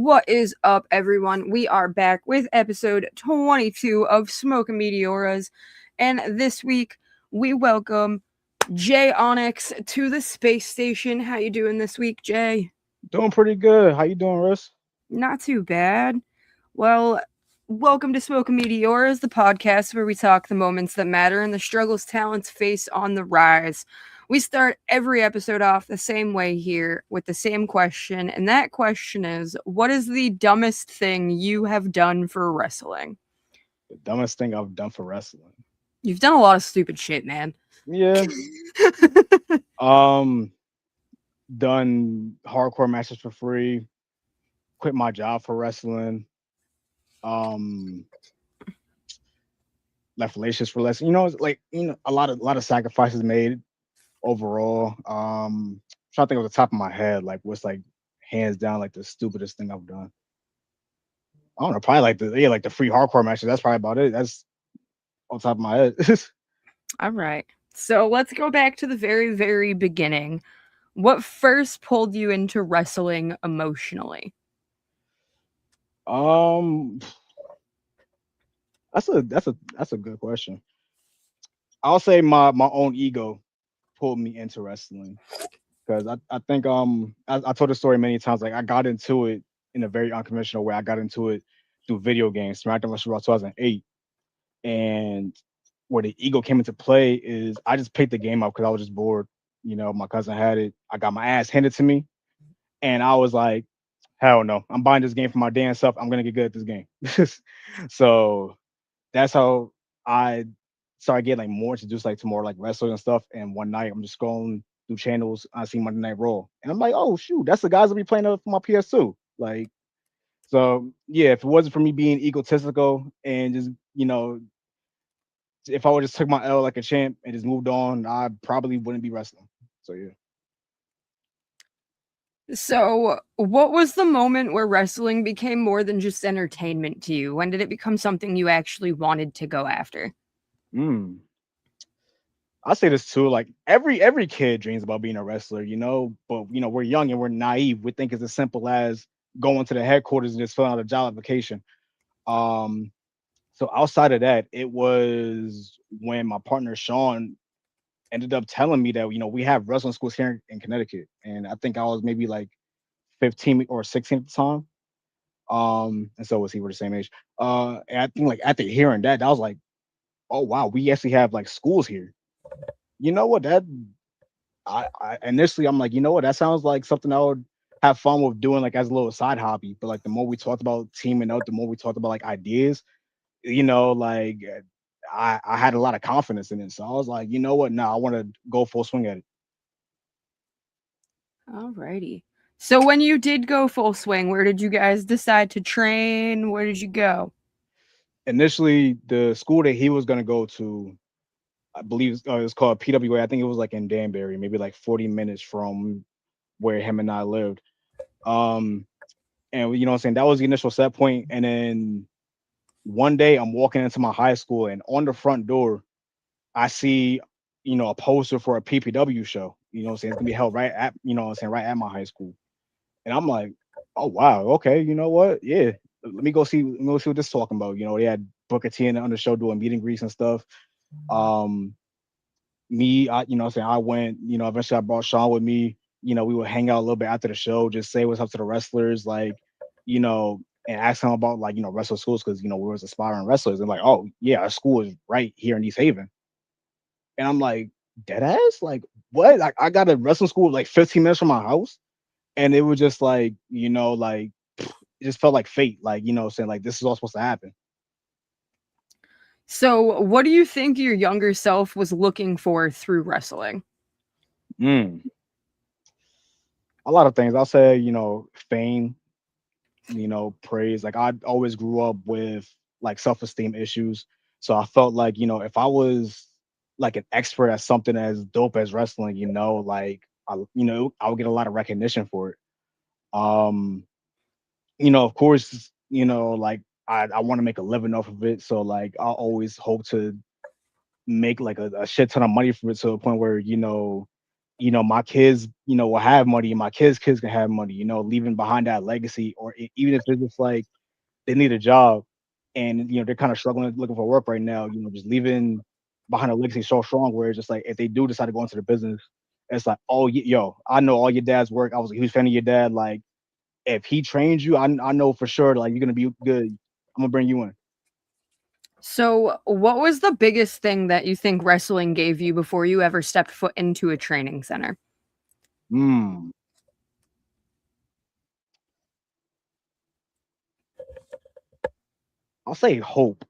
What is up, everyone? We are back with episode 22 of Smoke and Meteoras, and this week we welcome Jay Onyx to the space station. How you doing this week, Jay? Doing pretty good. How you doing, Russ? Not too bad. Well, welcome to Smoke and Meteoras, the podcast where we talk the moments that matter and the struggles talents face on the rise. We start every episode off the same way here with the same question, and that question is, what is the dumbest thing you have done for wrestling? The dumbest thing I've done for wrestling. You've done a lot of stupid shit, man. Yeah. Done hardcore matches for free. Quit my job for wrestling. Left relationships for less. It's like a lot of sacrifices made overall. Trying to think off the top of my head, like what's like hands down like the stupidest thing I've done. I don't know, probably like the free hardcore matches. That's probably about it. That's on top of my head. All right. So let's go back to the very, very beginning. What first pulled you into wrestling emotionally? um that's a good question. I'll say my own ego pulled me into wrestling because I think I told the story many times. Like I got into it in a very unconventional way. I got into it through video games. SmackDown vs. Raw 2008, and where the ego came into play is I just picked the game up because I was just bored. My cousin had it. I got my ass handed to me, and I was like, hell no, I'm buying this game for my damn self. I'm gonna get good at this game. So that's how I started getting like more introduced like to more like wrestling and stuff. And one night I'm just scrolling through channels, I see Monday Night Raw, and I'm like, oh shoot, that's the guys that be playing for my PS2. Like, so yeah, if it wasn't for me being egotistical and just if I would just took my L like a champ and just moved on, I probably wouldn't be wrestling. So yeah. So, what was the moment where wrestling became more than just entertainment to you? When did it become something you actually wanted to go after? Mm. I say this too, like every kid dreams about being a wrestler, but we're young and we're naive. We think it's as simple as going to the headquarters and just filling out a job application. Um, so outside of that, it was when my partner Shawn ended up telling me that we have wrestling schools here in Connecticut, and I think I was maybe like 15 or 16 at the time. And so was he. We're the same age. And I think like after hearing that, I was like, oh wow, we actually have like schools here. You know what? That I initially I'm like, you know what? That sounds like something I would have fun with doing like as a little side hobby. But like the more we talked about teaming up, the more we talked about like ideas, like I had a lot of confidence in it. So I was like, you know what? Now I want to go full swing at it. Alrighty. So, when you did go full swing, where did you guys decide to train? Where did you go? Initially, the school that he was gonna go to, I believe it was called PWA. I think it was like in Danbury, maybe like 40 minutes from where him and I lived. Um, and what I'm saying, that was the initial set point. And then one day I'm walking into my high school, and on the front door, I see, a poster for a PPW show. What I'm saying, it's gonna be held right at, what I'm saying, right at my high school. And I'm like, oh wow, okay, you know what? Yeah. Let me go see what this is talking about. They had Booker T on the show doing meet and greets and stuff. Um, what I'm saying, I went, eventually I brought Shawn with me. We would hang out a little bit after the show, just say what's up to the wrestlers, like, and ask them about like, wrestler schools, because we was aspiring wrestlers, and like, oh yeah, our school is right here in East Haven. And I'm like, dead ass? Like, what? Like, I got a wrestling school like 15 minutes from my house. And it was just like, like it just felt like fate. Like, saying like this is all supposed to happen. So, what do you think your younger self was looking for through wrestling? Mm. A lot of things. I'll say, fame, praise. Like I always grew up with like self-esteem issues. So I felt like, if I was like an expert at something as dope as wrestling, like I would get a lot of recognition for it. Um, of course, like I want to make a living off of it. So like I always hope to make like a shit ton of money from it to a point where, my kids, will have money, and my kids can have money, leaving behind that legacy, or even if it's just like they need a job, and they're kind of struggling looking for work right now, just leaving behind a legacy so strong where it's just like if they do decide to go into the business, it's like, oh yo, I know all your dad's work. I was a huge fan of your dad. Like if he trains you, I know for sure like you're gonna be good. I'm gonna bring you in. So, what was the biggest thing that you think wrestling gave you before you ever stepped foot into a training center? Hmm. I'll say hope.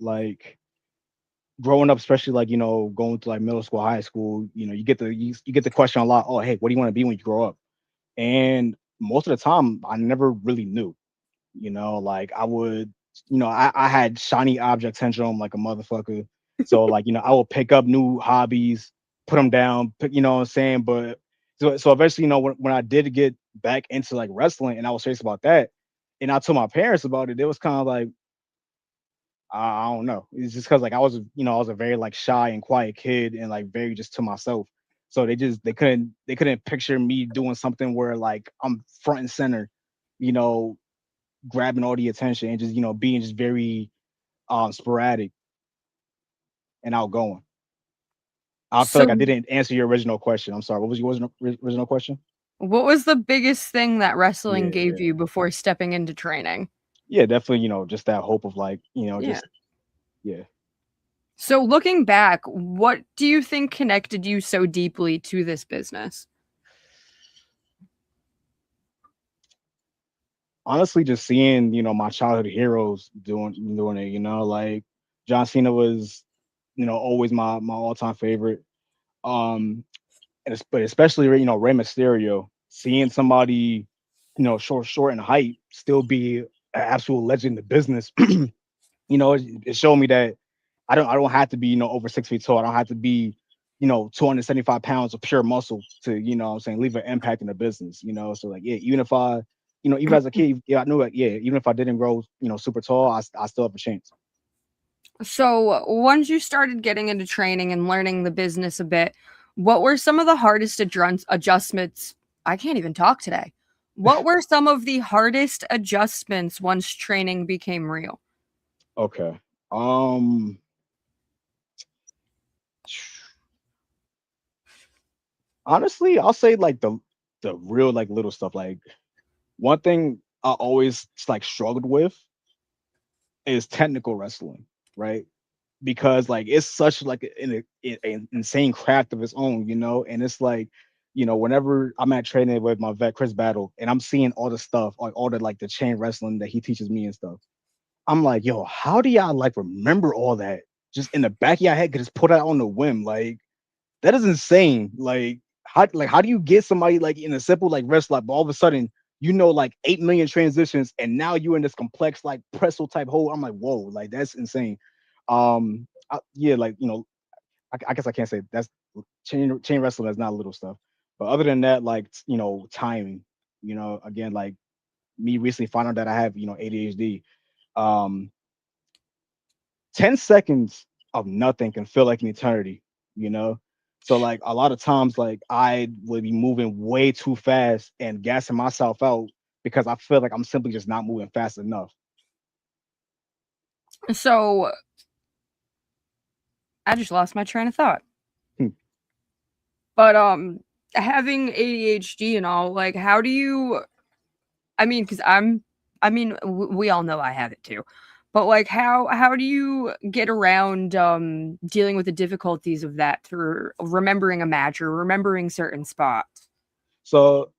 Like growing up, especially like going to like middle school, high school. You get the question a lot. Oh, hey, what do you want to be when you grow up? And most of the time, I never really knew. Like I would, I had shiny object syndrome like a motherfucker. So like, I would pick up new hobbies, put them down, what I'm saying? But so eventually, when I did get back into like wrestling and I was serious about that, and I told my parents about it, it was kind of like, I don't know. It's just because like I was a very like shy and quiet kid and like very just to myself. So they couldn't picture me doing something where like I'm front and center, you know, grabbing all the attention and just being just very sporadic and outgoing. I feel like I So, didn't answer your original question. I'm sorry. What was your original question? what was the biggest thing that wrestling Yeah, gave yeah, you before stepping into training? yeah. Definitely. Just that hope of like Yeah. just yeah. So, looking back, what do you think connected you so deeply to this business? Honestly, just seeing my childhood heroes doing it. Like John Cena was always my all time favorite. Um, but especially Rey Mysterio, seeing somebody short in height still be an absolute legend in the business. It showed me that I don't have to be over 6 feet tall. I don't have to be 275 pounds of pure muscle to what I'm saying leave an impact in the business. So like yeah, even if I even as a kid, yeah, I knew like yeah, even if I didn't grow super tall, I still have a chance. So, once you started getting into training and learning the business a bit, what were some of the hardest adjustments? I can't even talk today. What were some of the hardest adjustments once training became real? Okay. Um. Honestly, I'll say like the real like little stuff. Like one thing I always like struggled with is technical wrestling, right? Because like it's such like an insane craft of its own, and it's like, whenever I'm at training with my vet Chris Battle and I'm seeing all the stuff, like all the like the chain wrestling that he teaches me and stuff, I'm like, yo, how do y'all like remember all that just in the back of your head? Could just put out on the whim, like that is insane. Like how do you get somebody like in a simple like wrestler, but all of a sudden like 8 million transitions, and now you're in this complex like pretzel type hole. I'm like, whoa, like that's insane. Yeah, like I guess I can't say that's chain wrestling. That's not little stuff, but other than that, like timing. Again, like me recently found out that I have ADHD. Um, 10 seconds of nothing can feel like an eternity, you know? So like a lot of times like I would be moving way too fast and gassing myself out because I feel like I'm simply just not moving fast enough. So, I just lost my train of thought. Hmm. But having ADHD and all, like how do you I mean cuz we all know I have it too. But like how do you get around dealing with the difficulties of that through remembering a match or remembering certain spots? So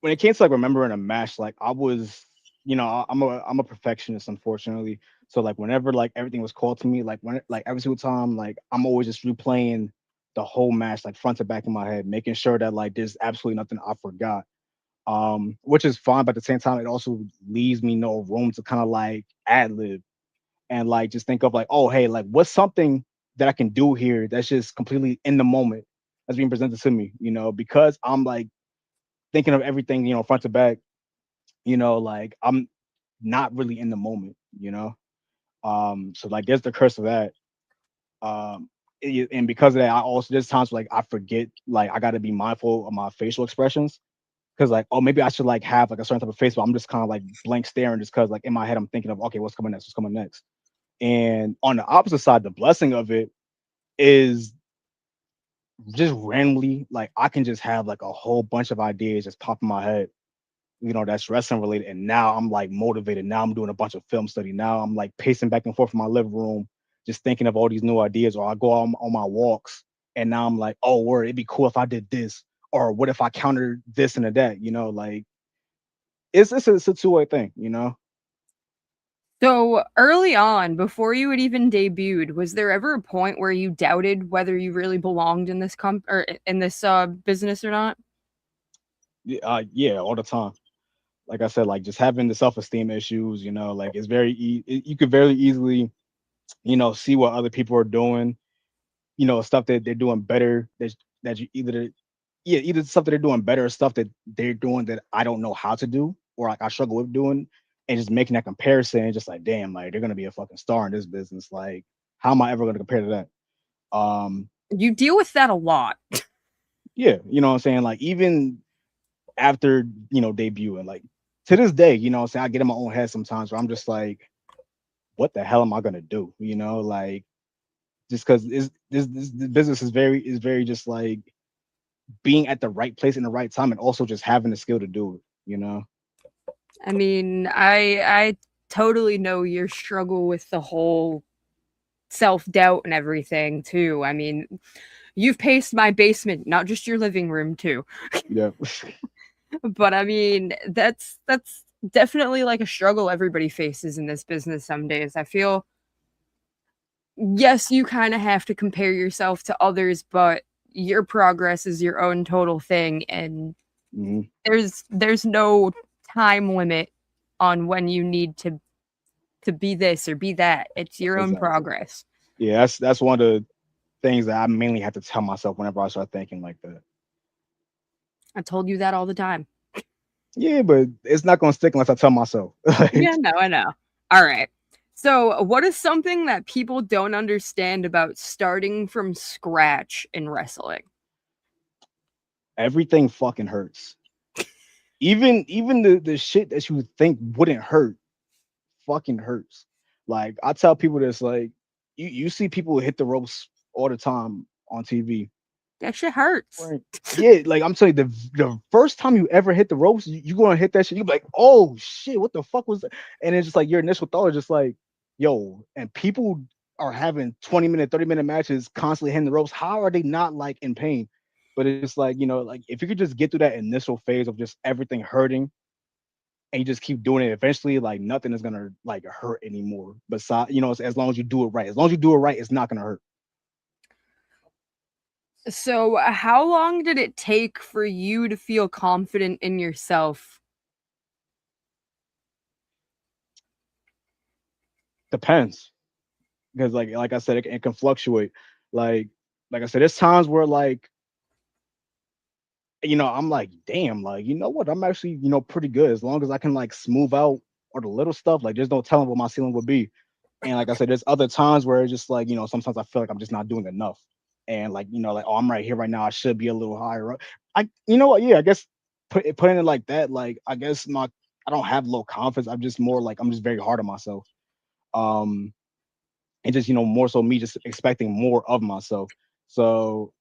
when it came to like remembering a match, like I was, I'm a perfectionist, unfortunately. So like whenever like everything was called to me, like when like every single time, like I'm always just replaying the whole match, like front to back in my head, making sure that like there's absolutely nothing I forgot. Which is fine, but at the same time, it also leaves me no room to kind of like ad lib and like just think of like, oh hey, like what's something that I can do here that's just completely in the moment that's being presented to me, because I'm like thinking of everything, front to back, like I'm not really in the moment. So like there's the curse of that. and because of that, I also there's times like I forget, like I got to be mindful of my facial expressions because like, oh, maybe I should like have like a certain type of face, but I'm just kind of like blank staring just because like in my head I'm thinking of, okay, what's coming next, what's coming next. And on the opposite side, the blessing of it is just randomly like I can just have like a whole bunch of ideas just pop in my head, that's wrestling related. And now I'm like motivated. Now I'm doing a bunch of film study. Now I'm like pacing back and forth in my living room, just thinking of all these new ideas. Or I go on my walks and now I'm like, oh, word, it'd be cool if I did this. Or what if I countered this and that? Like it's a two-way thing. So early on, before you had even debuted, was there ever a point where you doubted whether you really belonged in this in this business or not? Yeah, all the time. Like I said, like just having the self-esteem issues, like it's you could very easily, see what other people are doing, stuff that they're doing better that you either stuff that they're doing better or stuff that they're doing that I don't know how to do or like I struggle with doing, and just making that comparison and just like, damn, like they're gonna be a fucking star in this business. Like, how am I ever gonna compare to that? You deal with that a lot. Yeah, you know what I'm saying? Like even after, debuting, like to this day, what I'm saying, I get in my own head sometimes where I'm just like, what the hell am I gonna do? Like just because this business is very just like being at the right place in the right time and also just having the skill to do it. I mean, I totally know your struggle with the whole self-doubt and everything too. I mean, you've paced my basement, not just your living room too. Yeah. But I mean, that's definitely like a struggle everybody faces in this business some days. I feel yes, you kind of have to compare yourself to others, but your progress is your own total thing and Mhm. there's no time limit on when you need to be this or be that. It's your own Exactly. progress. Yeah, that's one of the things that I mainly have to tell myself whenever I start thinking like that. I told you that all the time. Yeah, but it's not gonna stick unless I tell myself. Yeah, Like no, I know. All right. So, what is something that people don't understand about starting from scratch in wrestling? everything fucking hurts. Even the shit that you think wouldn't hurt fucking hurts. Like I tell people this, like you see people hit the ropes all the time on TV. That shit hurts. Right. Yeah, like I'm telling you, the first time you ever hit the ropes, you gonna hit that shit. You be like, oh shit, what the fuck was that? And it's just like your initial thought is just like, yo, and people are having 20-minute, 30-minute matches constantly hitting the ropes. How are they not like in pain? But it's like, like if you could just get through that initial phase of just everything hurting and you just keep doing it, eventually like nothing is gonna like hurt anymore. Besides, as long as you do it right. As long as you do it right, it's not gonna hurt. So, how long did it take for you to feel confident in yourself? Depends. Because like I said, it can fluctuate. Like like I said, there's times where like I'm like, damn, like you know what, I'm actually pretty good as long as I can like smooth out or the little stuff. Like there's no telling what my ceiling would be. And like I said, there's other times where it's just like sometimes I feel like I'm just not doing enough. And like like oh, I'm right here right now. I should be a little higher up. You know what? Yeah, I guess putting it like that, like I guess I don't have low confidence. I'm just more like I'm just very hard on myself. Um, and just more so me just expecting more of myself. So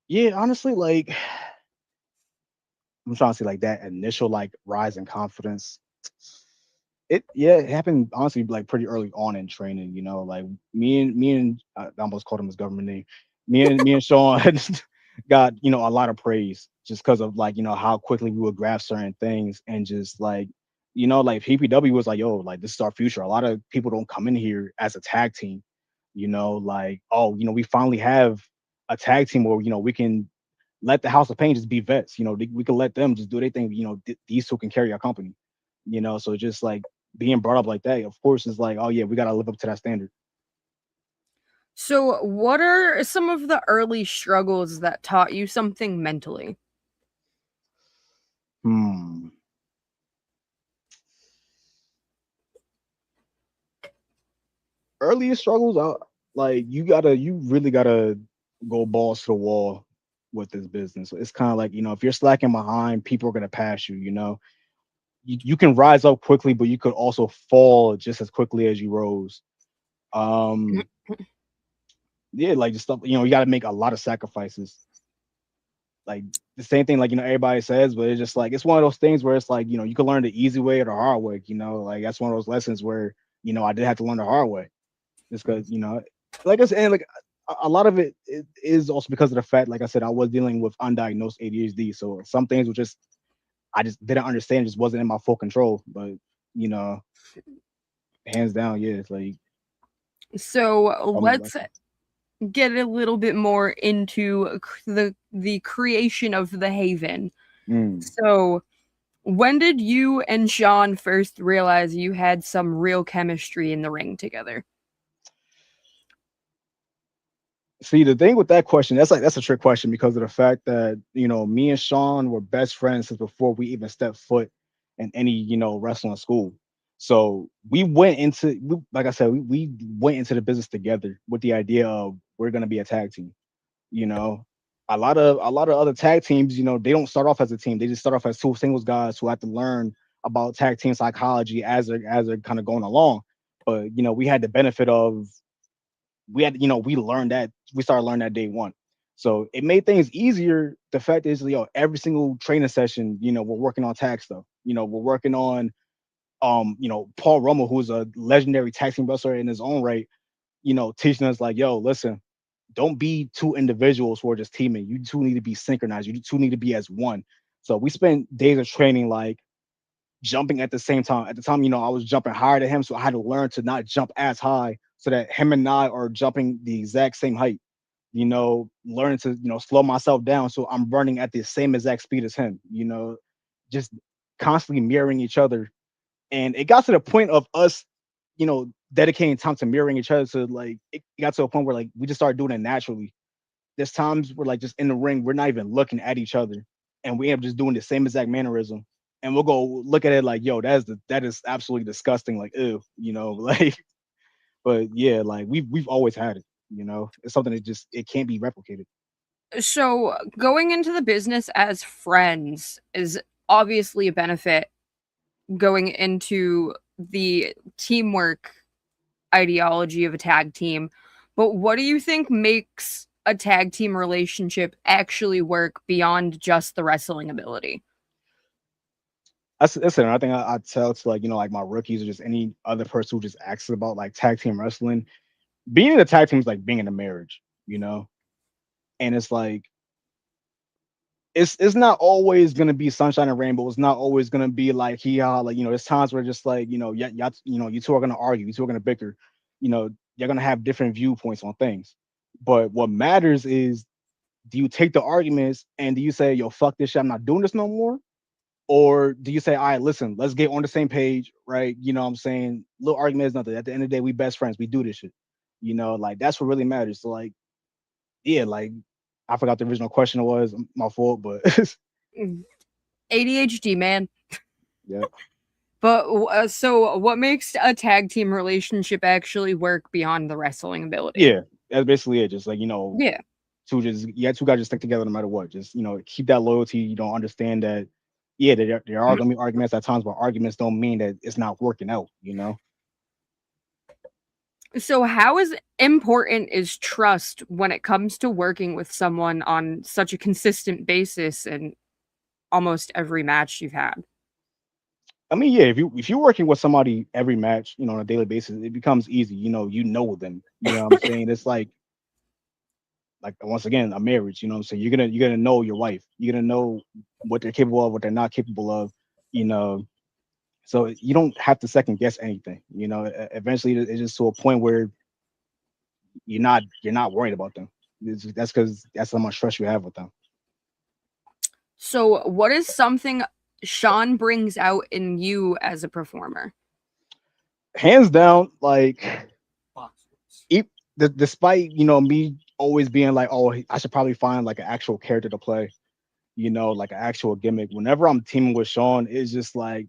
yeah, honestly, like I'm trying to say like that initial like rise in confidence. It happened honestly like pretty early on in training. Like me and I almost called him his government name. Me and Shawn got a lot of praise just because of like how quickly we would grasp certain things and just like like PPW was like, yo, like this is our future. A lot of people don't come in here as a tag team. Like, oh, we finally have a tag team where we can let the House of Pain just be vets. We can let them just do their thing. These two can carry our company. So just like being brought up like that, of course, is like, oh yeah, we gotta live up to that standard. So, what are some of the early struggles that taught you something mentally? Hmm. Earliest struggles. Like you really gotta go balls to the wall with this business. It's kind of like, if you're slacking behind, people are gonna pass you. You can rise up quickly, but you could also fall just as quickly as you rose. Um, yeah, like just stuff. You got to make a lot of sacrifices. Like the same thing, like everybody says, but it's just like it's one of those things where it's like you can learn the easy way or the hard way. Like that's one of those lessons where I did have to learn the hard way, just because like I said, and like a lot of it is also because of the fact, like I said, I was dealing with undiagnosed ADHD, so some things were just I just didn't understand, just wasn't in my full control. But you know, hands down, yeah, it's like So taught me a let's lesson. get a little bit more into the creation of the Haven. Mm. So when did you and Shawn first realize you had some real chemistry in the ring together? See, the thing with that question, that's a trick question because of the fact that me and Shawn were best friends since before we even stepped foot in any wrestling school. So we went into like I said, we went into the business together with the idea of we're gonna be a tag team. You know, a lot of other tag teams, they don't start off as a team. They just start off as two singles guys who have to learn about tag team psychology as they're kind of going along. But we had the benefit of we learned that we started learning that day one. So it made things easier. The fact is, every single training session, we're working on tag stuff. We're working on Paul Romo, who's a legendary tag team wrestler in his own right, teaching us like, yo, listen, don't be two individuals who are just teaming. You two need to be synchronized. You two need to be as one. So we spent days of training like jumping at the same time. At the time, I was jumping higher than him, so I had to learn to not jump as high so that him and I are jumping the exact same height. Learning to slow myself down so I'm running at the same exact speed as him. Just constantly mirroring each other, and it got to the point of us, dedicating time to mirroring each other. So like it got to a point where like we just started doing it naturally. There's times we're like just in the ring, we're not even looking at each other, and we end up just doing the same exact mannerism. And we'll go look at it like, yo, that is absolutely disgusting. Like, ew, like. But yeah, like we've always had it. It's something that just it can't be replicated. So going into the business as friends is obviously a benefit going into the teamwork ideology of a tag team. But what do you think makes a tag team relationship actually work beyond just the wrestling ability? That's another thing I tell to like like my rookies or just any other person who just asks about like tag team wrestling. Being in a tag team is like being in a marriage, and it's like it's not always gonna be sunshine and rainbow. It's not always gonna be like he like there's times where just like you two are gonna argue, you two are gonna bicker, you're gonna have different viewpoints on things. But what matters is, do you take the arguments and do you say, yo, fuck this shit, I'm not doing this no more? Or do you say, all right, listen, let's get on the same page, right? You know what I'm saying? Little argument is nothing. At the end of the day, we best friends. We do this shit. Like that's what really matters. So like, yeah, like I forgot the original question was my fault, but ADHD, man. yeah. But so what makes a tag team relationship actually work beyond the wrestling ability? Yeah. That's basically it. Just like, Yeah. two guys just stick together no matter what. Just, keep that loyalty. You don't understand that, yeah, there are gonna be arguments at times, but arguments don't mean that it's not working out. So how is important is trust when it comes to working with someone on such a consistent basis in almost every match you've had? I mean, yeah, if you're working with somebody every match, on a daily basis, it becomes easy. You know them. You know what I'm saying? It's like once again, a marriage, what I'm saying? You're gonna know your wife. You're gonna know what they're capable of, what they're not capable of, you know. So you don't have to second guess anything. Eventually it's just to a point where you're not worried about them. That's because that's how much trust you have with them. So what is something Shawn brings out in you as a performer? Hands down, like e- despite me always being like, oh, I should probably find like an actual character to play, like an actual gimmick. Whenever I'm teaming with Shawn, it's just like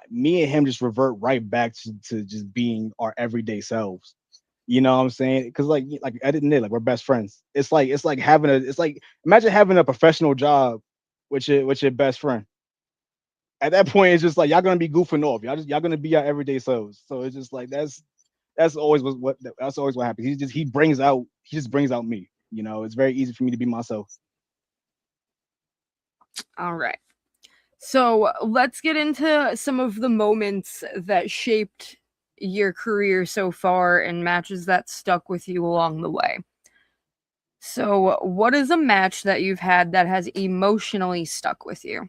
me and him just revert right back to just being our everyday selves. You know what I'm saying? Because like I didn't like we're best friends. It's like having a it's like imagine having a professional job with your best friend. At that point, it's just like y'all gonna be goofing off. Y'all gonna be your everyday selves. So it's just like that's always what that's always what happens. He just brings out me. You know, it's very easy for me to be myself. All right. So let's get into some of the moments that shaped your career so far and matches that stuck with you along the way. So, what is a match that you've had that has emotionally stuck with you?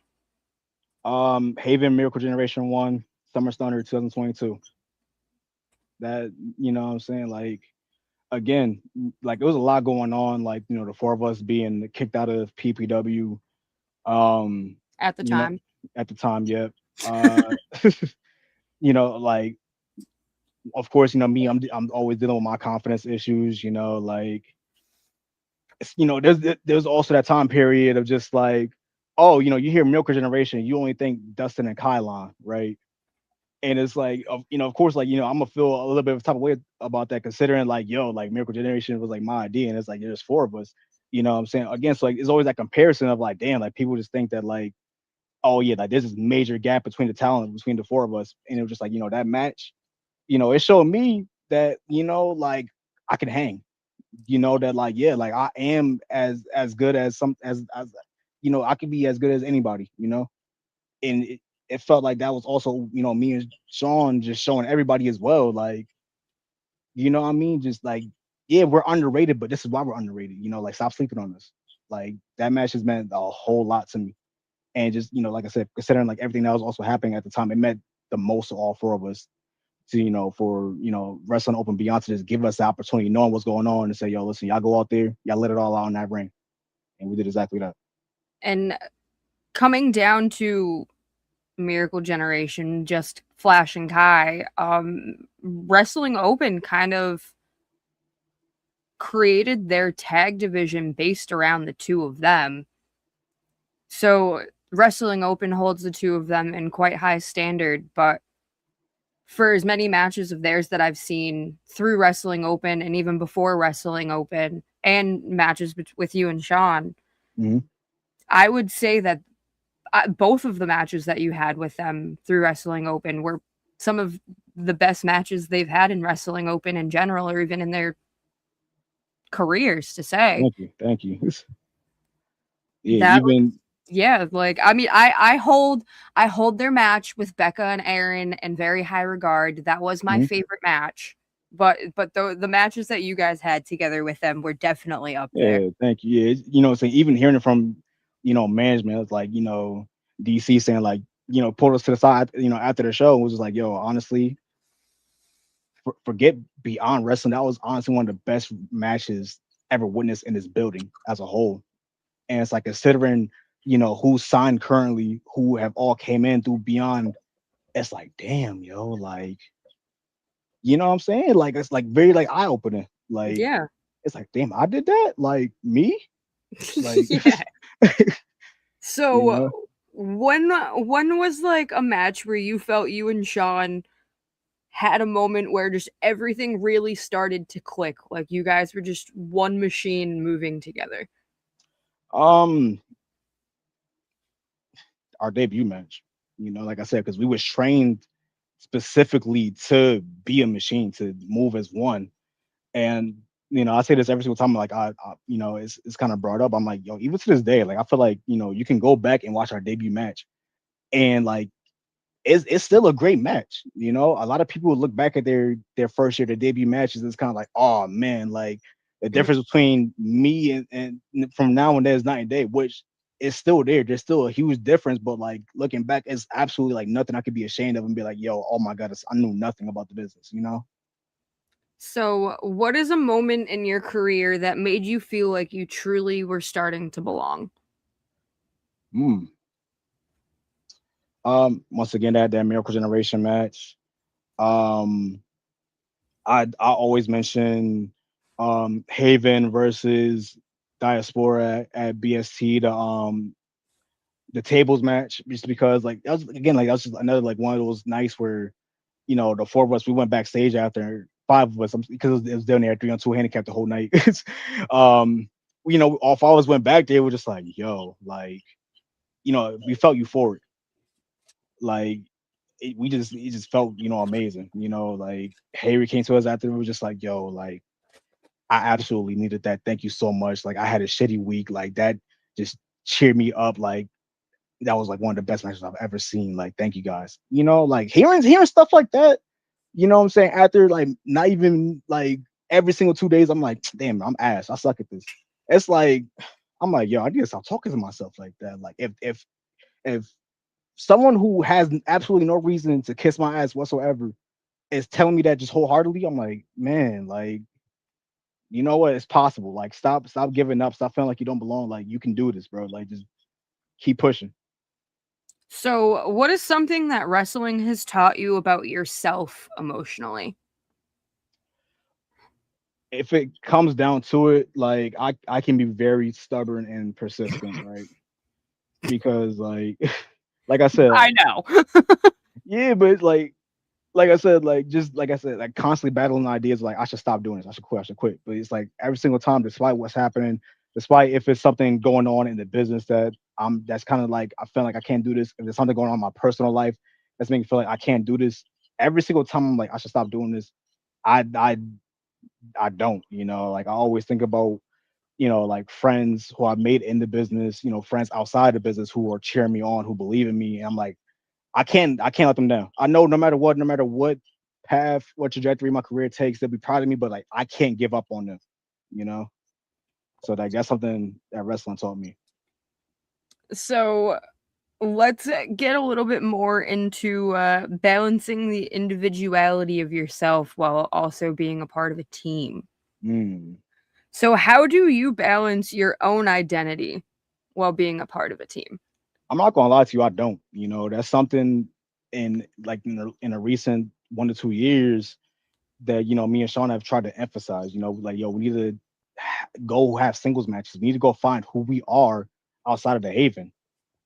Haven Miracle Generation 1, Summer Stunner 2022. That you know what I'm saying? Like again, like there was a lot going on, like the four of us being kicked out of PPW. Um, At the you know, time? at the time, yeah. Uh like of course, me, I'm always dealing with my confidence issues, like there's also that time period of just like, oh, you hear Milker Generation, you only think Dustin and Kylon, right? And it's like, of course, like, I'm gonna feel a little bit of type of way about that, considering like, yo, like Miracle Generation was like my idea, and it's like there's four of us. You know what I'm saying? Again, so like it's always that comparison of like, damn, like people just think that like, oh yeah, like there's this major gap between the talent between the four of us. And it was just like, that match, it showed me that, like I can hang, that like, yeah, like I am as good as as I could be as good as anybody, and it felt like that was also, me and Shawn just showing everybody as well, like, what I mean? Just like, yeah, we're underrated, but this is why we're underrated, like stop sleeping on us. Like that match has meant a whole lot to me. And just, like I said, considering like everything that was also happening at the time, it meant the most to all four of us to, for, Wrestling Open Beyond to just give us the opportunity, knowing what's going on, and say, yo, listen, y'all go out there, y'all let it all out in that ring. And we did exactly that. And coming down to Miracle Generation, just Flash and Kai, Wrestling Open kind of created their tag division based around the two of them. So Wrestling Open holds the two of them in quite high standard, but for as many matches of theirs that I've seen through Wrestling Open and even before Wrestling Open and matches with you and Shawn, Mm-hmm. I would say that both of the matches that you had with them through Wrestling Open were some of the best matches they've had in Wrestling Open in general, or even in their careers, to say. Thank you. Yeah, That was, even yeah, like I mean, I hold their match with Becca and Aaron in very high regard. That was my mhm. favorite match. But the matches that you guys had together with them were definitely up there. Yeah, thank you. Yeah, so even hearing it from, management, it's like, DC saying like, pulled us to the side, after the show, and was just like, yo, honestly, forget Beyond Wrestling. That was honestly one of the best matches ever witnessed in this building as a whole. And it's like considering, who's signed currently, who have all came in through Beyond, it's like, damn, yo, like, you know what I'm saying? Like it's like very like eye opening. Like Yeah. it's like, damn, I did that? Like me? Like Yeah. you So know? when was like a match where you felt you and Shawn had a moment where just everything really started to click, like you guys were just one machine moving together? Um our debut match, like I said, because we was trained specifically to be a machine, to move as one. And I say this every single time, like it's kind of brought up. I'm like, yo, even to this day, like I feel like, you can go back and watch our debut match and like it's still a great match. A lot of people look back at their first year, their debut matches, it's kind of like, oh man, like the Mm. difference between me and from now and then is night and day, which is still there. There's still a huge difference, but like looking back, it's absolutely like nothing I could be ashamed of and be like, yo, oh my god, I knew nothing about the business. So, what is a moment in your career that made you feel like you truly were starting to belong? Mm. Once again, that Miracle Generation match. Um, I always mention Haven versus Diaspora at BST, the tables match, just because like that was just another like one of those nights where the four of us we went backstage after 5 of us because it was down there 3-on-2 handicap the whole night. um, all 5 of us went back there. We're just like, yo, like, we felt euphoric. Like it just felt, amazing. Like Harry came to us after. We were just like, yo, like I absolutely needed that. Thank you so much. Like I had a shitty week. Like that just cheered me up. Like that was like one of the best matches I've ever seen. Like thank you guys. Like hearing stuff like that. You know what I'm saying? After like not even like every single 2 days, I'm like, damn, I'm ass. I suck at this. It's like I'm like, yo, I need to stop talking to myself like that. Like if someone who has absolutely no reason to kiss my ass whatsoever is telling me that just wholeheartedly, I'm like, man, like, you know what? It's possible. Like, stop giving up. Stop feeling like you don't belong. Like, you can do this, bro. Like, just keep pushing. So, what is something that wrestling has taught you about yourself emotionally? If it comes down to it, like, I can be very stubborn and persistent, right? Because like I said, I know. yeah, but like I said, like just like I said, like constantly battling ideas like I should stop doing this, I should quit. But it's like every single time, despite what's happening, despite if it's something going on in the business that's kind of like I feel like I can't do this, if there's something going on in my personal life that's making me feel like I can't do this, every single time I'm like, I should stop doing this. I I I don't, like I always think about, like friends who I've made in the business, friends outside the business who are cheering me on, who believe in me. And I'm like, I can't let them down. I know no matter what path, what trajectory my career takes, they'll be proud of me, but like I can't give up on them, you know? So like that's something that wrestling taught me. So, let's get a little bit more into balancing the individuality of yourself while also being a part of a team. Mm. So, how do you balance your own identity while being a part of a team? I'm not gonna lie to you, I don't. That's something in a recent 1 to 2 years that me and Shawn have tried to emphasize. Like yo, we need to go have singles matches. We need to go find who we are outside of the Haven.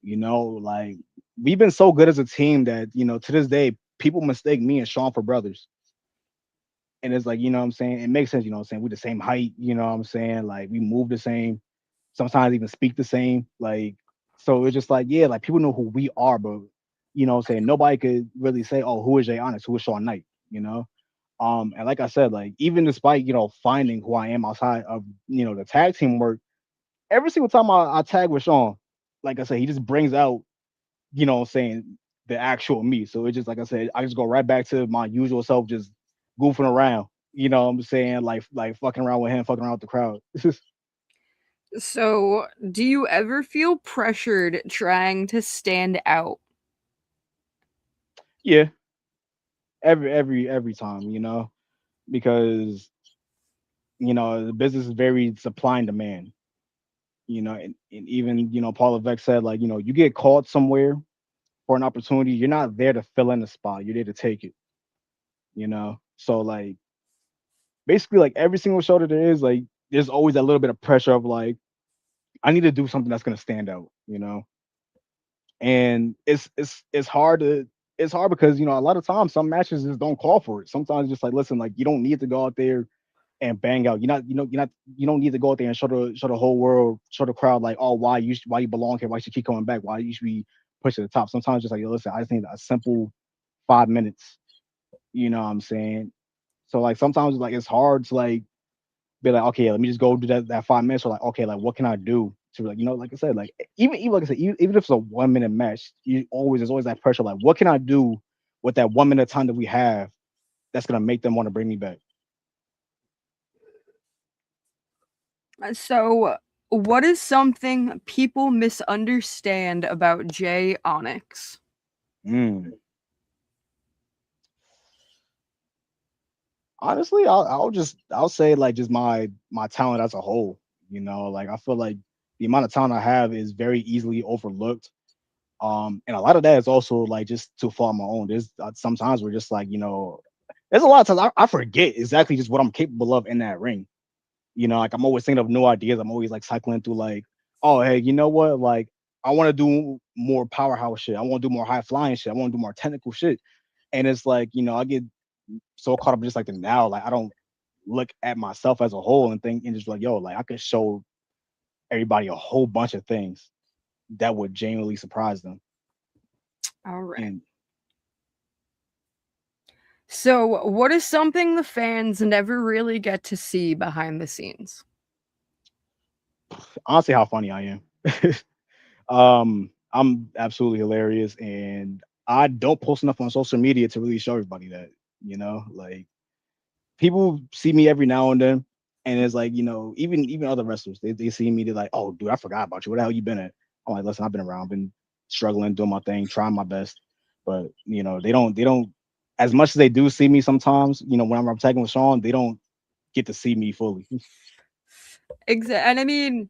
Like we've been so good as a team that to this day people mistake me and Shawn for brothers. And it's like, what I'm saying? It makes sense, what I'm saying? We're the same height, what I'm saying? Like we move the same, sometimes even speak the same. Like, so it's just like, yeah, like people know who we are, but what I'm saying? Nobody could really say, oh, who is Jay Onyx? Who is Shawn Knight? You know? And like I said, like even despite, finding who I am outside of, the tag team work, every single time I tag with Shawn, like I said, he just brings out, what I'm saying, the actual me. So it's just like I said, I just go right back to my usual self, just goofing around. What I'm saying, like fucking around with him, fucking around with the crowd. So, do you ever feel pressured trying to stand out? Yeah, every time, because the business is very supply and demand. And even Paul Levesque said like you get called somewhere for an opportunity, you're not there to fill in the spot, you're there to take it. So like basically like every single show that there is, like there's always that little bit of pressure of like I need to do something that's gonna stand out. And it's hard because a lot of times some matches just don't call for it. Sometimes it's just like listen, like you don't need to go out there and bang out. You don't need to go out there and show the whole world, show the crowd like, oh, why you belong here, why you should keep coming back, why you should be pushed to the top. Sometimes just like, yo, listen, I just need a simple 5 minutes. You know what I'm saying? So like sometimes like it's hard to like be like, okay, let me just go do that 5 minutes. Or like, okay, like what can I do to like, like I said, like even like I said, even if it's a 1 minute match, there's always that pressure. Like, what can I do with that 1 minute time that we have that's gonna make them want to bring me back? So, what is something people misunderstand about Jay Onyx? Mm. Honestly, I'll say like just my talent as a whole. Like I feel like the amount of talent I have is very easily overlooked. And a lot of that is also like just to follow my own. There's sometimes we're just like there's a lot of times I forget exactly just what I'm capable of in that ring. Like I'm always thinking of new ideas. I'm always like cycling through like, oh hey, you know what? Like I want to do more powerhouse shit. I want to do more high flying shit. I want to do more technical shit. And it's like I get so caught up just like the now. Like I don't look at myself as a whole and think and just like, yo, like I could show everybody a whole bunch of things that would genuinely surprise them. All right. And So, what is something the fans never really get to see behind the scenes? honestly, how funny I am. I'm absolutely hilarious, and I don't post enough on social media to really show everybody that. Like people see me every now and then, and it's like even other wrestlers, they see me, they're like, "Oh, dude, I forgot about you. Where the hell you been at?" I'm like, "Listen, I've been around, been struggling, doing my thing, trying my best." But they don't. As much as they do see me sometimes, when I'm tagging with Shawn, they don't get to see me fully. And I mean,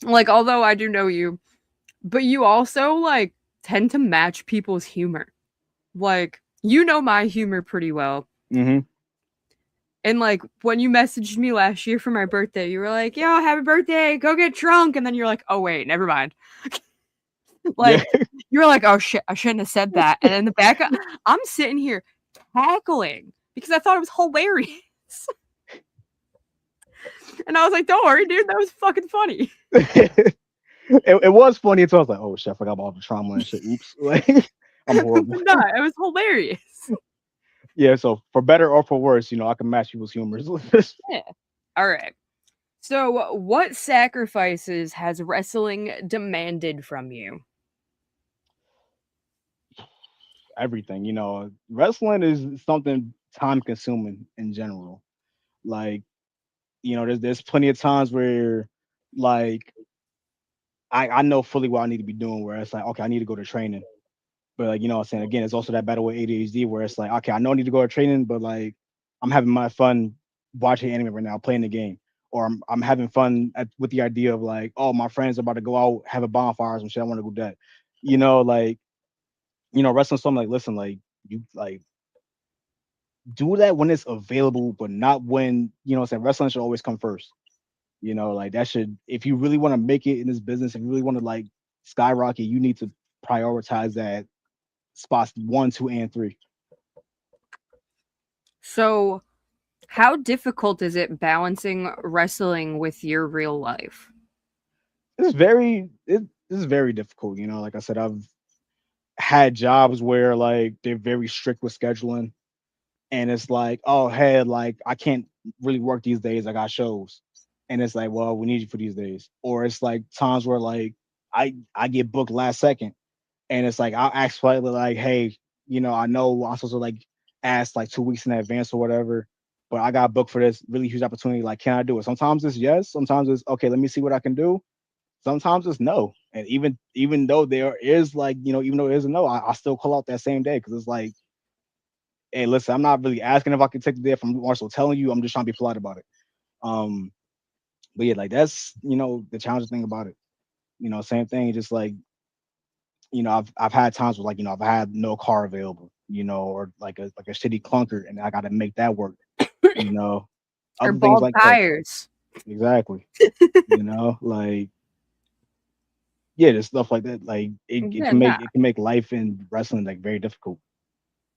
like, although I do know you, but you also like tend to match people's humor. Like, you know my humor pretty well. Hmm. And like when you messaged me last year for my birthday, you were like, "Yo, happy birthday, go get drunk." And then you're like, "Oh wait, never mind." Yeah. Like you were like, "Oh shit, I shouldn't have said that." And in the back, I'm sitting here cackling because I thought it was hilarious. And I was like, "Don't worry, dude, that was fucking funny." It was funny until I was like, oh shit, I forgot about all the trauma and shit. Oops. Like I'm horrible. But no, it was hilarious. Yeah, so for better or for worse, I can match people's humors. Yeah. All right. So, what sacrifices has wrestling demanded from you? Everything, wrestling is something time consuming in general. Like, there's plenty of times where like I know fully what I need to be doing where it's like, okay, I need to go to training. But like, what I'm saying, again, it's also that battle with ADHD where it's like, okay, I know I need to go to training, but like I'm having my fun watching anime right now, playing the game. Or I'm having fun with the idea of like, oh, my friends are about to go out, have a bonfire or some shit. I want to go do that. Like, wrestling something like, listen, like you like do that when it's available, but not when, what I'm saying, wrestling should always come first. Like that should, if you really want to make it in this business, if you really want to like skyrocket, you need to prioritize that spots 1, 2, and 3. So, how difficult is it balancing wrestling with your real life? This is very difficult. Like I said, I've had jobs where like they're very strict with scheduling, and it's like, oh hey, like I can't really work these days. I got shows, and it's like, well, we need you for these days. Or it's like times where like I get booked last second, and it's like I'll ask politely like, hey, I know I'm supposed to like ask like 2 weeks in advance or whatever, but I got booked for this really huge opportunity. Like, can I do it? Sometimes it's yes, sometimes it's okay. Let me see what I can do. Sometimes it's no, and even though there is like even though there is a no, I still call out that same day because it's like, hey, listen, I'm not really asking if I can take the day. If I'm also telling you, I'm just trying to be polite about it. Um, but yeah, like that's the challenging thing about it. Same thing, just like I've had times where like I've had no car available, or like a shitty clunker, and I got to make that work. You know, Or other things bald like that. tires? Exactly. Like yeah, just stuff like that. Like it Yeah, can nah, make life in wrestling like very difficult.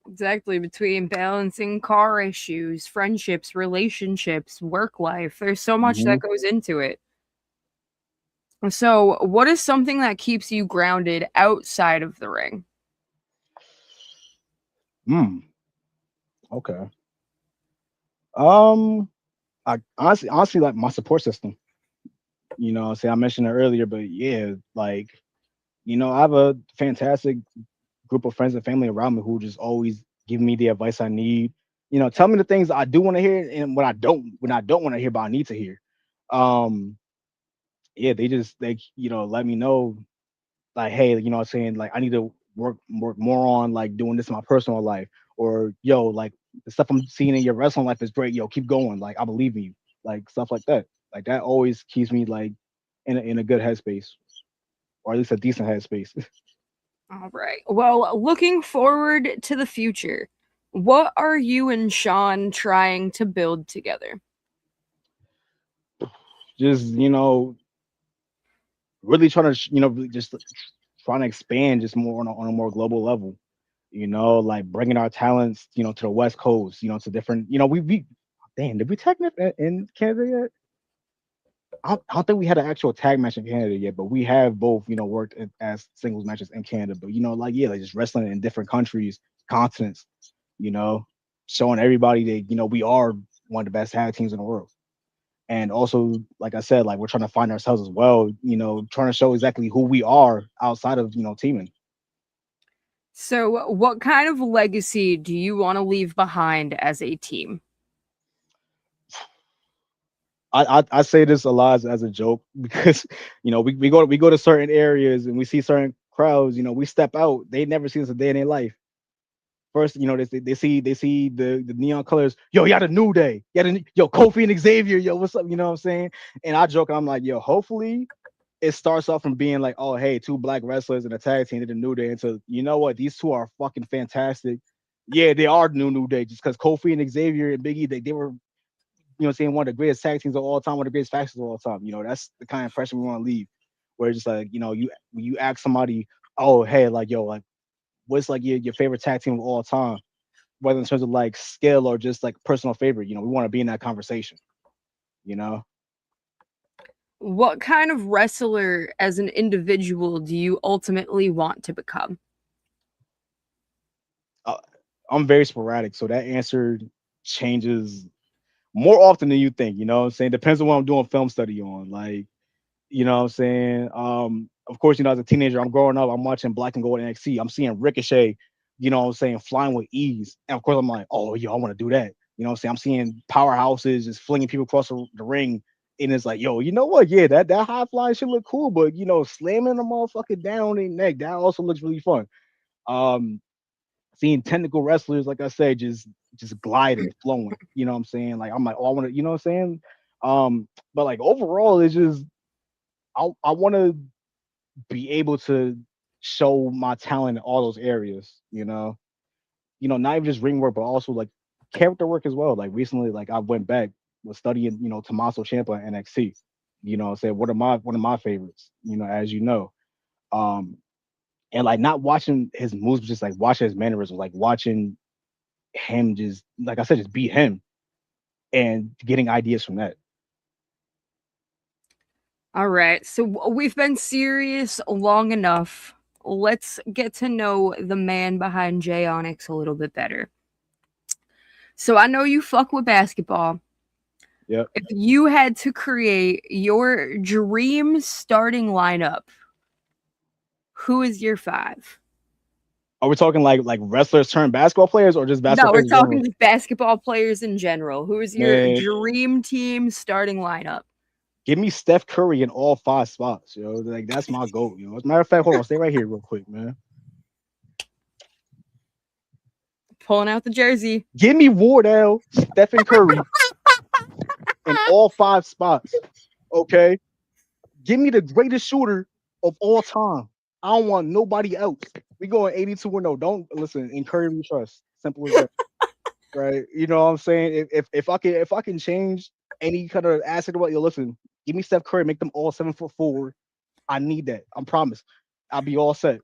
exactly. Between balancing car issues, friendships, relationships, work life, there's so much Hmm. that goes into it. So, what is something that keeps you grounded outside of the ring? Hmm. Okay. Um. I honestly like my support system. Say I mentioned it earlier, but yeah, like I have a fantastic group of friends and family around me who just always give me the advice I need. Tell me the things I do want to hear and what I don't want to hear, but I need to hear. Um, yeah, they just let me know like, hey, what I'm saying, like I need to work more on like doing this in my personal life, or yo, like the stuff I'm seeing in your wrestling life is great. Yo, keep going. Like I believe in you. Like stuff like that. Like that always keeps me like in a good headspace, or at least a decent headspace. All right. Well, looking forward to the future, what are you and Shawn trying to build together? Just really trying to really just trying to expand just more on a more global level. Like bringing our talents, to the West Coast, to different, we damn, did we tag in Canada yet? I don't think we had an actual tag match in Canada yet, but we have both, worked as singles matches in Canada. But like yeah, like just wrestling in different countries, continents, you know, showing everybody that we are one of the best tag teams in the world. And also, like I said, like we're trying to find ourselves as well, trying to show exactly who we are outside of teaming. So, what kind of legacy do you want to leave behind as a team? I say this a lot as a joke because we go to certain areas and we see certain crowds. We step out, they never seen us a day in their life. First, they see the neon colors. Yo, y'all the New Day. Yo, Kofi and Xavier. Yo, what's up? You know what I'm saying? And I joke, I'm like, yo, hopefully it starts off from being like, oh, hey, two black wrestlers in a tag team did the New Day into, you know what? These two are fucking fantastic. Yeah, they are New Day just because Kofi and Xavier and Biggie, they were, saying one of the greatest tag teams of all time, one of the greatest factions of all time. That's the kind of impression we want to leave. Where it's just like, you ask somebody, oh, hey, like, yo, like, what's like your favorite tag team of all time? Whether in terms of like skill or just like personal favorite, we want to be in that conversation, you know. What kind of wrestler as an individual do you ultimately want to become? Uh, I'm very sporadic, so that answer changes more often than you think. You know what I'm saying? Depends on what I'm doing film study on. Like, what I'm saying? Of course, as a teenager, I'm growing up, I'm watching Black and Gold NXT. I'm seeing Ricochet, what I'm saying, flying with ease. And of course, I'm like, oh, yo, I want to do that. What I'm saying? I'm seeing powerhouses just flinging people across the ring. And it's like, yo, you know what? Yeah, that high flying should look cool, but slamming the motherfucker down their neck, that also looks really fun. Um, Seeing technical wrestlers, like I said, just gliding, flowing. You know what I'm saying? Like I'm like, oh, I want to, you know what I'm saying? But like overall, it's just I want to be able to show my talent in all those areas. Not even just ring work, but also like character work as well. Like recently, like I went back was studying, Tommaso Ciampa and NXT. I said one of my favorites. As you know, um, and like not watching his moves, just like watching his mannerisms, like watching him just like I said, just be him and getting ideas from that. All right, so we've been serious long enough. Let's get to know the man behind Jay Onyx a little bit better. So I know you fuck with basketball. Yep. If you had to create your dream starting lineup, who is your five? Are we talking like wrestlers turn basketball players or just basketball No, we're players in talking general? just basketball players in general. Who is your Man, dream team starting lineup? give me Steph Curry in all five spots, yo. Like that's my goal, yo. As a matter of fact, hold on, stay right here real quick, man. Pulling out the jersey. Give me Wardell, Stephen Curry in all five spots. Okay. Give me the greatest shooter of all time. I don't want nobody else. We going 82 and no. Don't listen. In Curry we trust. Simple as that. Right. You know what I'm saying? If I can change any kind of asset about you, listen, give me Steph Curry, make them all 7 foot forward. I need that. I promise. I'll be all set.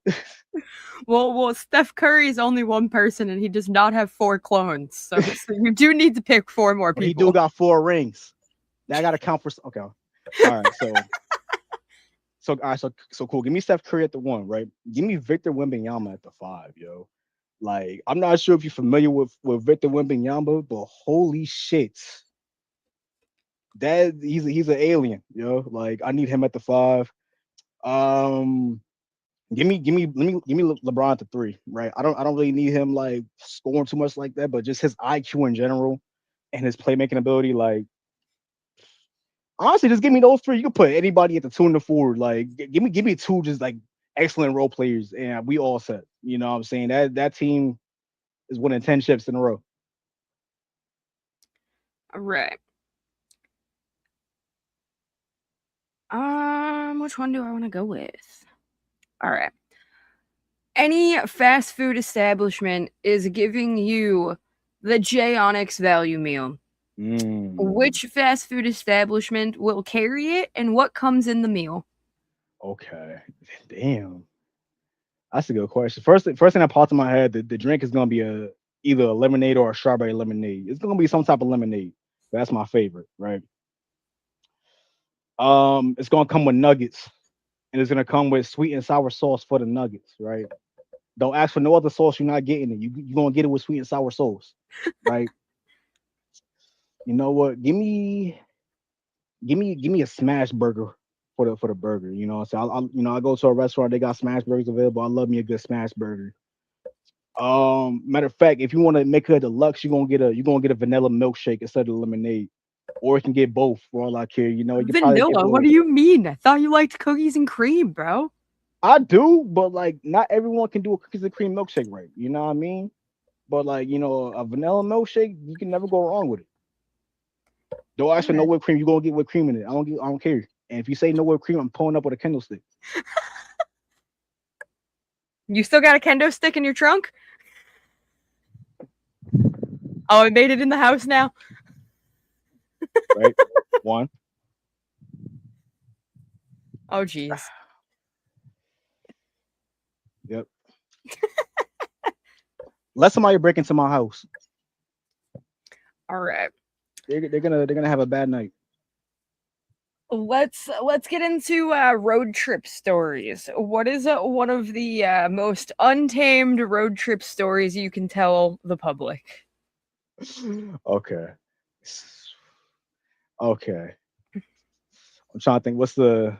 Well, Steph Curry is only one person, and he does not have four clones. So you do need to pick four more But he do people. got 4 rings. That I gotta count for okay. All right, so cool. Give me Steph Curry at the one, right? Give me Victor Wembanyama at the five, yo. Like, I'm not sure if you're familiar with Victor Wembanyama, but holy shit, that he's an alien, yo. Like, I need him at the five. Um, give me LeBron at the three, right? I don't really need him like scoring too much like that, but just his IQ in general and his playmaking ability, like honestly, just give me those three. You can put anybody at the two and the four. Like, give me two just like excellent role players, and we all set. You know what I'm saying? That team is winning 10 chips in a row. All right. Which one do I want to go with? All right. Any fast food establishment is giving you the J Onyx value meal. Mm, Which fast food establishment will carry it, and what comes in the meal? okay. Damn. That's a good question. First thing that popped in my head, the drink is gonna be either a lemonade or a strawberry lemonade. It's gonna be some type of lemonade. That's my favorite, right? It's gonna come with nuggets, and it's gonna come with sweet and sour sauce for the nuggets, right? Don't ask for no other sauce. You're not getting it. You gonna get it with sweet and sour sauce, right? You know what? Give me a smash burger for the burger. You know, so I go to a restaurant. They got smash burgers available. I love me a good smash burger. Matter of fact, if you want to make it a deluxe, you're gonna get a vanilla milkshake instead of the lemonade, or you can get both for all I care. You know, you can probably get a Vanilla? What little. do you mean? I thought you liked cookies and cream, bro. I do, but like not everyone can do a cookies and cream milkshake right. You know what I mean? But like a vanilla milkshake, you can never go wrong with it. Don't ask for no Alright. whipped cream. You're gonna get whipped cream in it. I don't care. And if you say no whipped cream, I'm pulling up with a Kindle stick. You still got a kendo stick in your trunk? Oh, I made it in the house now. Right? One. Oh, jeez. Yep. Let somebody break into my house. All right. They're gonna have a bad night. Let's get into road trip stories. What is one of the most untamed road trip stories you can tell the public? Okay. Okay. I'm trying to think. What's the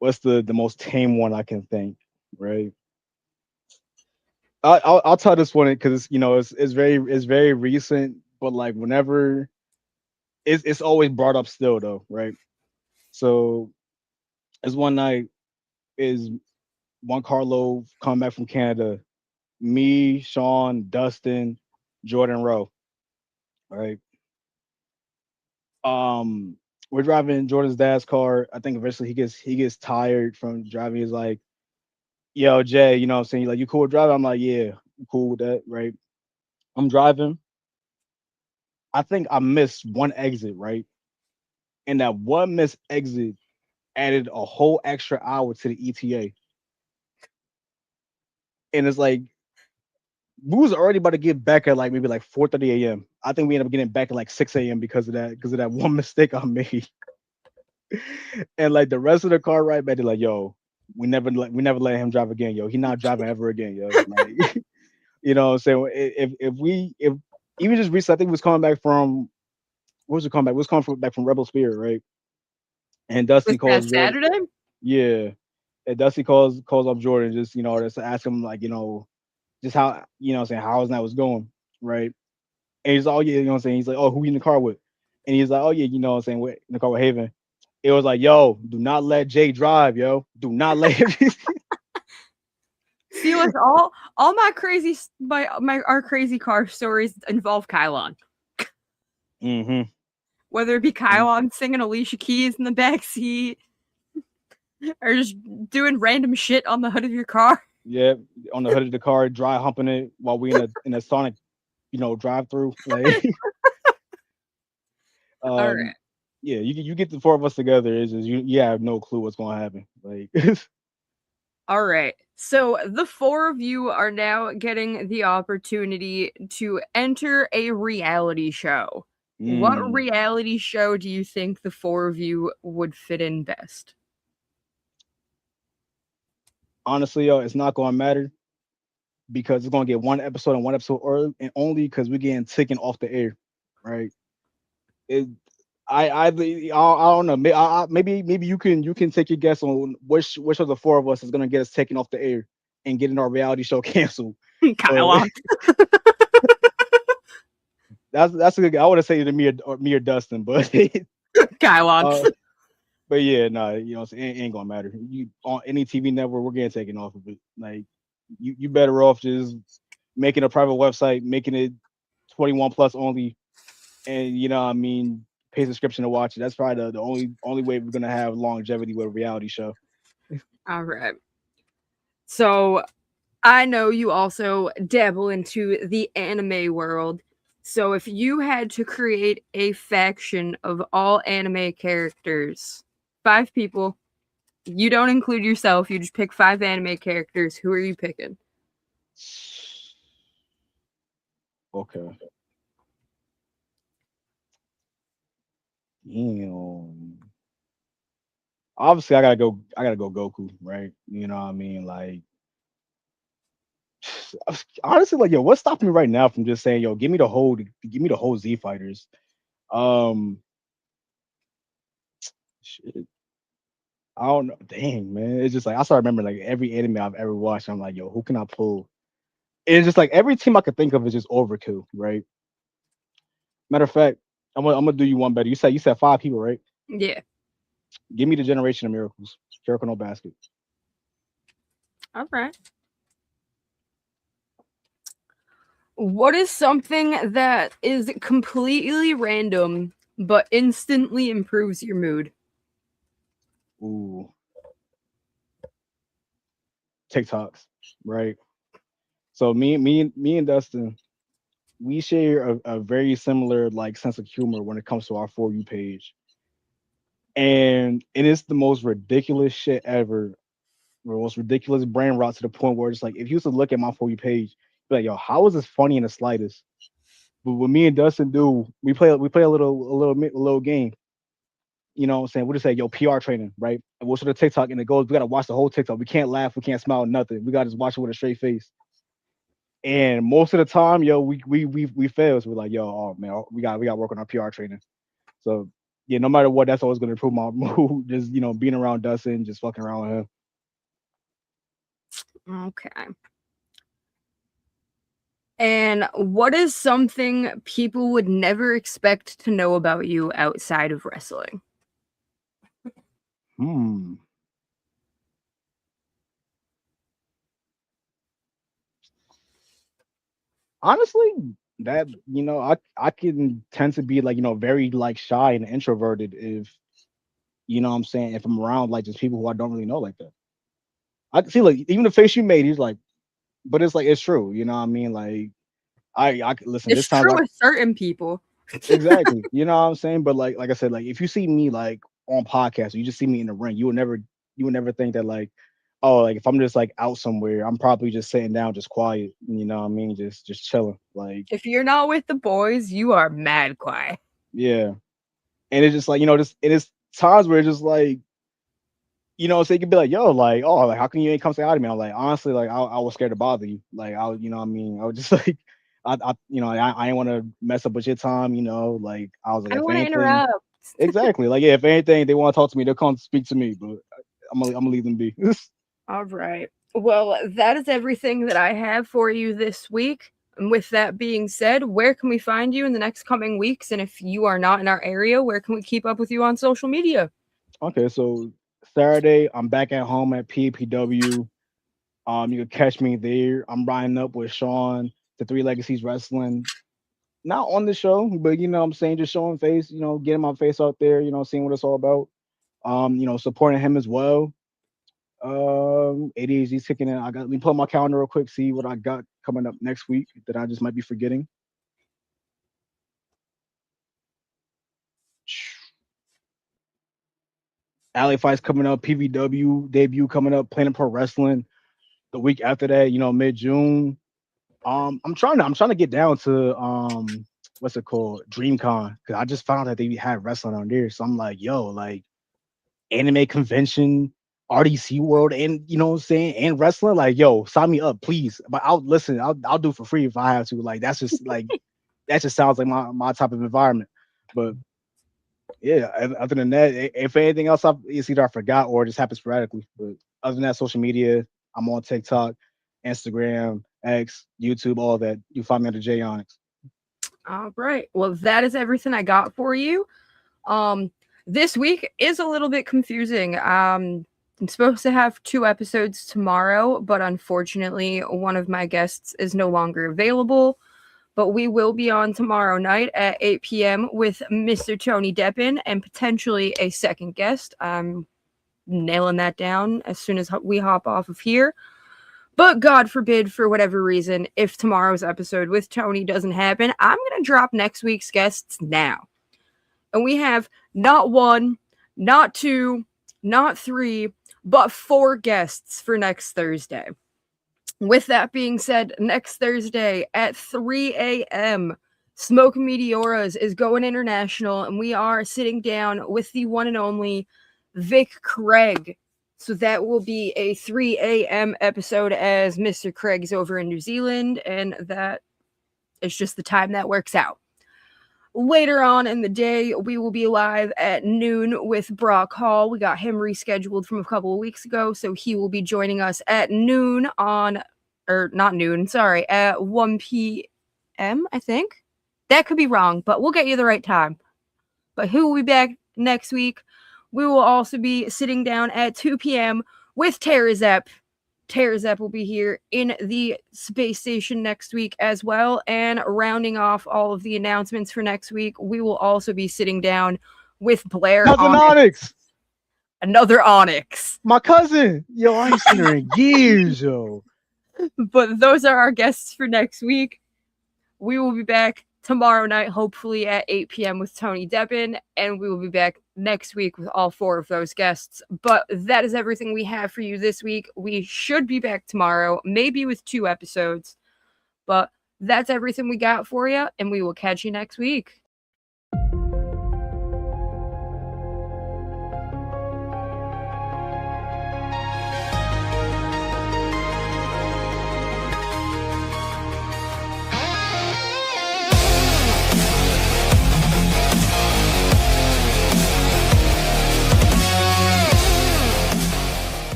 most tame one I can think? Right. I'll tell this one because it's very recent, but like whenever it's always brought up still though, right? So it's one night is Juan Carlo coming back from Canada, me, Sean, Dustin, Jordan Rowe, right? Um, we're driving Jordan's dad's car. I think eventually he gets tired from driving. He's like, "Yo, Jay, you know what I'm saying? Like, you cool with driving?" I'm like, "Yeah, I'm cool with that." Right? I'm driving. I think I missed one exit, right? And that one missed exit added a whole extra hour to the ETA. And it's like we was already about to get back at like maybe like 4:30 a.m. I think we ended up getting back at like 6 a.m. because of that one mistake I made. And like the rest of the car ride back, they're like, "Yo, we never let him drive again, yo. He not driving ever again, yo." Like, what I'm saying? If even just recently, I think we was coming back from what was it coming back? We was coming back from Rebel Spirit, right? And Dusty Was calls that Jordan. Saturday? Yeah. And Dusty calls up Jordan, just to ask him like, just how what I'm saying, how his night was going, right? And he's like, "Oh yeah, what I'm saying." He's like, "Oh, who you in the car with?" And he's like, "Oh yeah, what I'm saying, in the car with Haven." It was like, "Yo, do not let Jay drive, yo. Do not let him." See, look, all my our crazy car stories involve Kylon. Mm-hmm. Whether it be Kylon singing Alicia Keys in the back seat, or just doing random shit on the hood of your car. Yeah, on the hood of the car, dry humping it while we in a Sonic, drive through. Like, All right. um, yeah, you get the four of us together. It's just you have no clue what's gonna happen. Like, All right. So the four of you are now getting the opportunity to enter a reality show. What mm, reality show do you think the four of you would fit in best? honestly, yo, it's not gonna matter because it's gonna get one episode and one episode early, and only because we're getting taken off the air, right? It, I don't know. Maybe you can take your guess on which of the four of us is gonna get us taken off the air and getting our reality show canceled. But Kylon. that's a good. I would have said either me or Dustin, but Kylon. uh, but yeah, no, it ain't gonna matter. You on any TV network, we're getting taken off of it. Like you better off just making a private website, making it 21 plus only, and what I mean, pay subscription to watch it. That's probably the only way we're gonna have longevity with a reality show. All right. So I know you also dabble into the anime world. So if you had to create a faction of all anime characters, 5 people, You don't include yourself. You just pick 5 anime characters. Who are you picking? Okay. Damn. Obviously, I gotta go. I gotta go Goku, right? You know what I mean? Like, honestly, like, yo, what's stopping me right now from just saying, yo, give me the whole Z fighters. Um, shit, I don't know. Dang, man, it's just like I start remembering like every anime I've ever watched. I'm like, yo, who can I pull? It's just like every team I could think of is just overkill, right? Matter of fact, I'm gonna do you one better. You said 5 people, right? Yeah. Give me the Generation of Miracles. Jericho no basket. All right. What is something that is completely random but instantly improves your mood? Ooh, TikToks, right? So me and Dustin, we share a very similar like sense of humor when it comes to our For You page, and it is the most ridiculous shit ever. The most ridiculous brain rot to the point where it's like if you used to look at my For You page, be like, yo, how is this funny in the slightest? But what me and Dustin do, we play a little game. You know what I'm saying? We'll just say, yo, PR training, right? And we'll show the TikTok and it goes, we gotta watch the whole TikTok. We can't laugh, we can't smile, nothing. We gotta just watch it with a straight face. And most of the time, yo, we fail. So we're like, yo, oh man, we got to work on our PR training. So yeah, no matter what, that's always gonna improve my mood. Just being around Dustin, just fucking around with him. Okay. And what is something people would never expect to know about you outside of wrestling? Hmm. Honestly, that I can tend to be like very like shy and introverted if what I'm saying if I'm around like just people who I don't really know like that. I can see like even the face you made, he's like, but it's like it's true. You know what I mean? Like listen. It's This times true I with certain people. exactly. You know what I'm saying? But like I said, like if you see me like on podcast, or you just see me in the ring, you would never think that like, oh, like if I'm just like out somewhere, I'm probably just sitting down, just quiet. You know what I mean? Just chilling. Like If you're not with the boys, you are mad quiet. yeah. And it's just like just it is times where it's just like so you could be like, yo, like, oh, like, how come you ain't come say hi to me? I'm like, honestly, like, I was scared to bother you. Like, what I mean? I was just like, I ain't want to mess up with your time, like, I was like, I don't if want to anything, interrupt. exactly. Like, yeah, if anything, they want to talk to me, they'll come speak to me, but I'm gonna leave them be. All right. Well, that is everything that I have for you this week. And with that being said, where can we find you in the next coming weeks? And if you are not in our area, where can we keep up with you on social media? Okay, so Saturday, I'm back at home at PAPW. You can catch me there. I'm riding up with Shawn, the Three Legacies Wrestling. Not on the show, but what I'm saying, just showing face, getting my face out there, seeing what it's all about. Supporting him as well. ADHD's kicking in. Let me pull up my calendar real quick, see what I got coming up next week that I just might be forgetting. Alley fights coming up, PVW debut coming up, Planet Pro Wrestling the week after that, mid June. I'm trying to get down to what's it called? DreamCon. Cause I just found out they had wrestling on there. So I'm like, yo, like anime convention, RDC world, and what I'm saying, and wrestling. Like, yo, sign me up, please. But I'll listen, I'll do it for free if I have to. Like, that's just like that just sounds like my type of environment. But yeah, other than that, if anything else, it's either I forgot or it just happens sporadically. But other than that, social media, I'm on TikTok, Instagram, X, YouTube, all that. You find me under Jay Onyx. All right. Well, that is everything I got for you. Um, this week is a little bit confusing. I'm supposed to have 2 episodes tomorrow, but unfortunately, one of my guests is no longer available. But we will be on tomorrow night at 8 p.m. with Mr. Tony Deppin and potentially a second guest. I'm nailing that down as soon as we hop off of here. But God forbid, for whatever reason, if tomorrow's episode with Tony doesn't happen, I'm going to drop next week's guests now. And we have not one, not two, not 3, but 4 guests for next Thursday. With that being said, next Thursday at 3 a.m., Smoke and Meteoras is going international, and we are sitting down with the one and only Vic Craig. So that will be a 3 a.m. episode, as Mr. Craig's over in New Zealand, and that is just the time that works out. Later on in the day, we will be live at noon with Brock Hall. We got him rescheduled from a couple of weeks ago, so he will be joining us at noon on, or not noon, sorry, at 1 p.m., I think. That could be wrong, but we'll get you the right time. But who will be back next week? We will also be sitting down at 2 p.m. with Terrazep. Terrazep will be here in the space station next week as well. And rounding off all of the announcements for next week, we will also be sitting down with Blair Onyx. Another Onyx. My cousin. Yo, I ain't seen her in years, yo. But those are our guests for next week. We will be back tomorrow night, hopefully at 8 p.m. with Tony Deppin, and we will be back next week with all 4 of those guests. But that is everything we have for you this week. We should be back tomorrow, maybe with 2 episodes, but that's everything we got for you, and we will catch you next week.